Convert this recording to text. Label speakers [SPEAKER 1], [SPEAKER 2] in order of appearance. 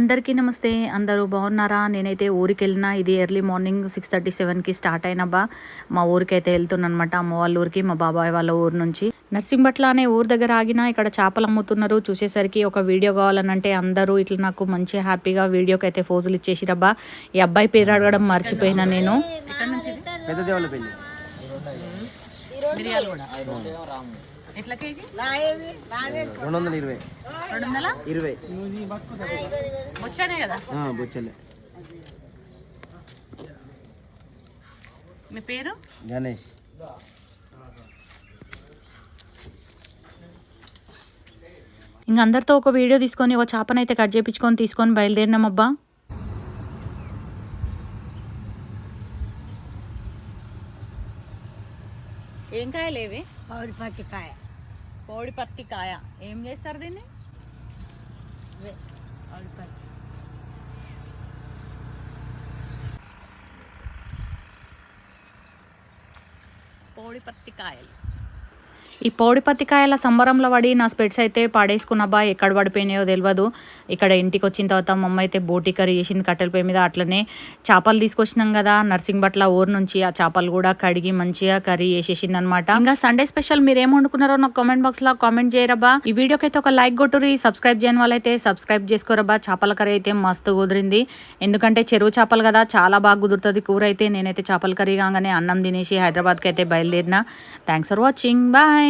[SPEAKER 1] అందరికీ నమస్తే. అందరూ బాగున్నారా? నేనైతే ఊరికెళ్ళినా. ఇది ఎర్లీ మార్నింగ్ 6:37కి స్టార్ట్ అయినబ్బా. మా ఊరికైతే వెళ్తున్నానమాట. అమ్మ వాళ్ళ ఊరికి, మా బాబాయ్ వాళ్ళ ఊరు నుంచి. నర్సింబట్ల అనే ఊరు దగ్గర ఆగినా. ఇక్కడ చేపలు అమ్ముతున్నారు. చూసేసరికి ఒక వీడియో కావాలనంటే అందరూ ఇట్లా నాకు మంచి హ్యాపీగా వీడియోకి అయితే ఫోజులు ఇచ్చేసిరబ్బా. ఈ అబ్బాయి పేరు అడగడం మర్చిపోయినా నేను. ఎట్లా కేజీ?
[SPEAKER 2] 220. 220
[SPEAKER 1] బొచ్చనే కదా?
[SPEAKER 2] బొచ్చలే.
[SPEAKER 1] మీ పేరు?
[SPEAKER 2] గణేష్.
[SPEAKER 1] ఇంక అందరితో ఒక వీడియో తీసుకొని ఒక చేపనైతే కట్ చేయించుకొని తీసుకొని బయలుదేరినామబ్బా. ఏం కాయలేవి?
[SPEAKER 3] పౌడిపత్తి కాయ.
[SPEAKER 1] పౌడిపత్తి కాయ ఏం చేస్తారు దీన్ని? పౌడిపత్తి కాయలు. ఈ పౌడిపత్తి కాయల సంబరంలో పడి నా స్పెట్స్ అయితే పాడేసుకున్నబ్బా. ఎక్కడ పడిపోయినాయో తెలియదు. ఇక్కడ ఇంటికి వచ్చిన తర్వాత మా అమ్మ అయితే బోటి కర్రీ చేసింది కట్టెల పొయ్యి మీద. అట్లనే చేపలు తీసుకొచ్చినాం కదా నర్సింగ్బట్ల ఊరు నుంచి. ఆ చేపలు కూడా కడిగి మంచిగా కర్రీ చేసేసింది అనమాట. ఇంకా సండే స్పెషల్ మీరు ఏం వండుకున్నారో నాకు కామెంట్ బాక్స్ లో కామెంట్ చేయరబ్బా. ఈ వీడియోకి అయితే ఒక లైక్ కొట్టుర్రి. సబ్స్క్రైబ్ చేయని వాళ్ళైతే సబ్స్క్రైబ్ చేసుకోరబ్బా. చేపల కర్రీ అయితే మస్తు కుదిరింది. ఎందుకంటే చెరువు చేపలు కదా, చాలా బాగా కుదురుతుంది కూర అయితే. నేనైతే చేపల కర్రీ కాగానే అన్నం తినేసి హైదరాబాద్కి అయితే బయలుదేరిన. Thanks for watching. బాయ్.